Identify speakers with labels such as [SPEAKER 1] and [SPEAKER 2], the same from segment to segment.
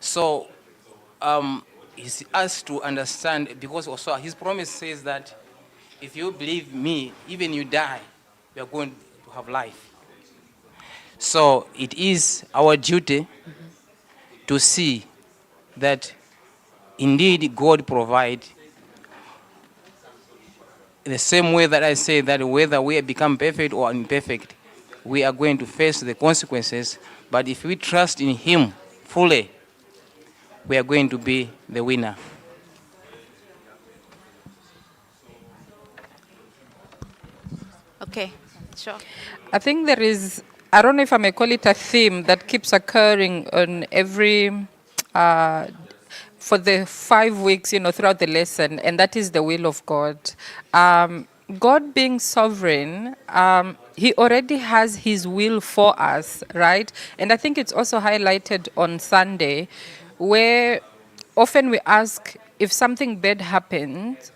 [SPEAKER 1] So he's asked to understand, because also his promise says that if you believe me, even you die, you are going to have life. So it is our duty to see that indeed God provide. The same way that I say that whether we become perfect or imperfect, we are going to face the consequences. But if we trust in Him fully, we are going to be the winner.
[SPEAKER 2] Okay, sure.
[SPEAKER 3] I think there is, I don't know if I may call it a theme that keeps occurring on every, for the 5 weeks, throughout the lesson, and that is the will of God. God being sovereign, He already has His will for us, right? And I think it's also highlighted on Sunday, where often we ask if something bad happens,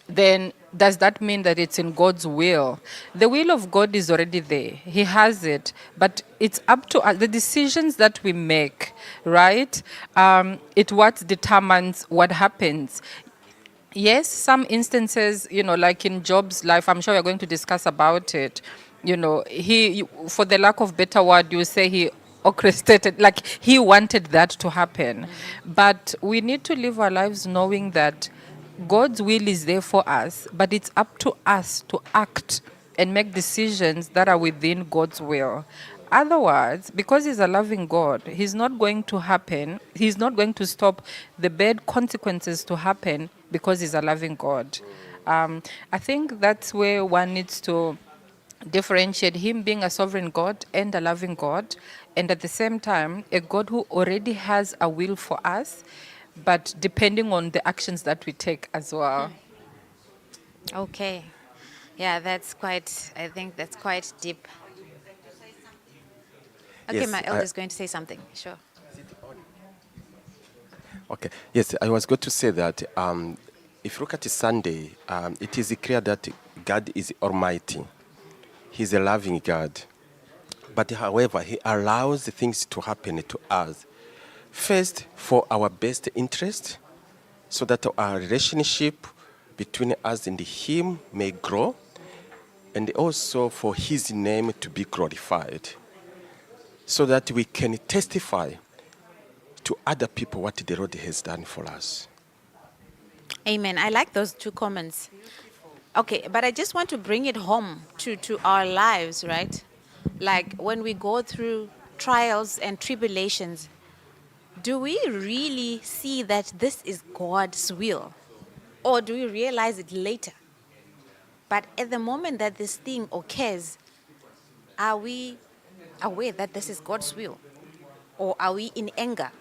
[SPEAKER 3] then does that mean that it's in God's will? The will of God is already there. He has it. But it's up to us, the decisions that we make, right? It what determines what happens. Yes, some instances, like in Job's life, I'm sure we're going to discuss about it. For the lack of better word, you say he orchestrated, like he wanted that to happen. But we need to live our lives knowing that God's will is there for us, but it's up to us to act and make decisions that are within God's will. Otherwise, because He's a loving God, He's not going to happen. He's not going to stop the bad consequences to happen because He's a loving God. I think that's where one needs to differentiate Him being a sovereign God and a loving God, and at the same time, a God who already has a will for us, but depending on the actions that we take as well.
[SPEAKER 2] Okay. Yeah, I think that's quite deep. Okay,
[SPEAKER 4] Yes,
[SPEAKER 2] my elder is going to say something. Sure.
[SPEAKER 4] okay. Yes, I was going to say that if you look at Sunday, it is clear that God is Almighty. He's a loving God. But however, He allows things to happen to us. First, for our best interest, so that our relationship between us and Him may grow, and also for His name to be glorified, so that we can testify to other people what the Lord has done for us.
[SPEAKER 2] Amen. I like those two comments. Okay, but I just want to bring it home to our lives, right? Like when we go through trials and tribulations, do we really see that this is God's will? Or do we realize it later? But at the moment that this thing occurs, are we aware that this is God's will? Or are we in anger?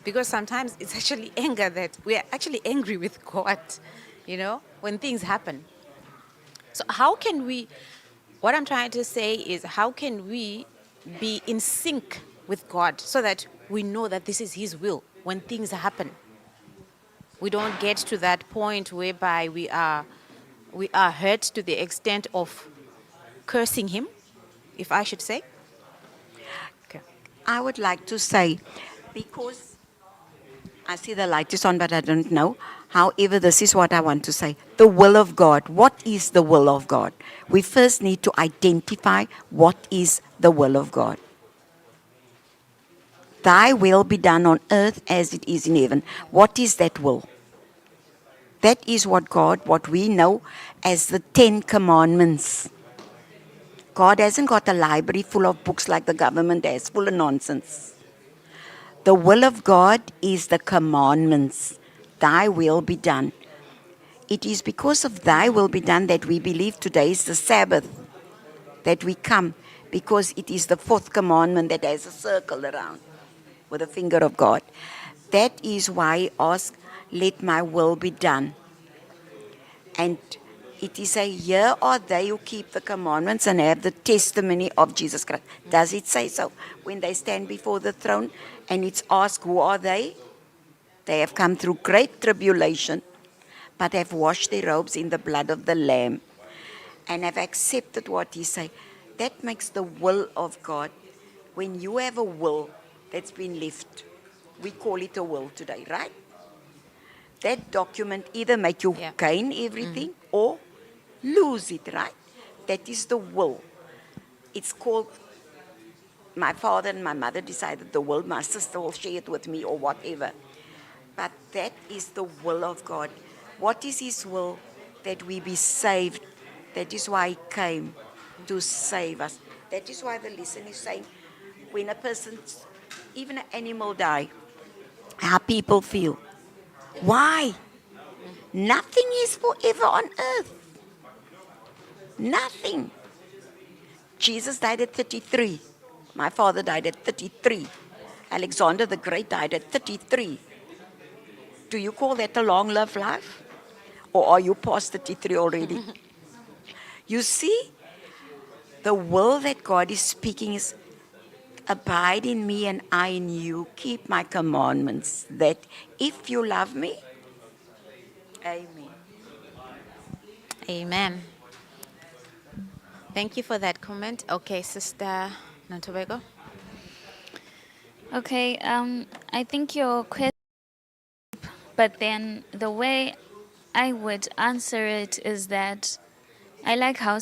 [SPEAKER 2] Because sometimes it's actually anger that we are actually angry with God, when things happen. So, what I'm trying to say is, how can we be in sync with God so that we know that this is His will when things happen? We don't get to that point whereby we are hurt to the extent of cursing Him, if I should say. Okay.
[SPEAKER 5] I would like to say, because I see the light is on, but I don't know. However, this is what I want to say. The will of God. What is the will of God? We first need to identify what is the will of God. Thy will be done on earth as it is in heaven. What is that will? That is what we know as the 10 Commandments. God hasn't got a library full of books like the government has, full of nonsense. The will of God is the commandments. Thy will be done. It is because of thy will be done that we believe today is the Sabbath, that we come, because it is the 4th commandment that has a circle around with the finger of God. That is why I ask, let my will be done. And it is a here are they who keep the commandments and have the testimony of Jesus Christ. Does it say so? When they stand before the throne and it's asked, who are they? They have come through great tribulation, but have washed their robes in the blood of the Lamb and have accepted what He says. That makes the will of God. When you have a will that's been left We call it a will today, right? That document either make you
[SPEAKER 2] Yeah.
[SPEAKER 5] gain everything or lose it, right? That is the will. It's called, my father and my mother decided the will, my sister will share it with me or whatever. But that is the will of God. What is His will? That we be saved. That is why He came, to save us. That is why the lesson is saying, when a person, even an animal die, how people feel. Why? Nothing is forever on earth. Nothing. Jesus died at 33. My father died at 33. Alexander the Great died at 33. Do you call that a long-lived life? Or are you past 33 already? You see, the will that God is speaking is, abide in me and I in you. Keep my commandments. That if you love me, amen.
[SPEAKER 2] Amen. Thank you for that comment. Okay, Sister Nantobego.
[SPEAKER 6] Okay, I think your question, but then the way I would answer it is that I like how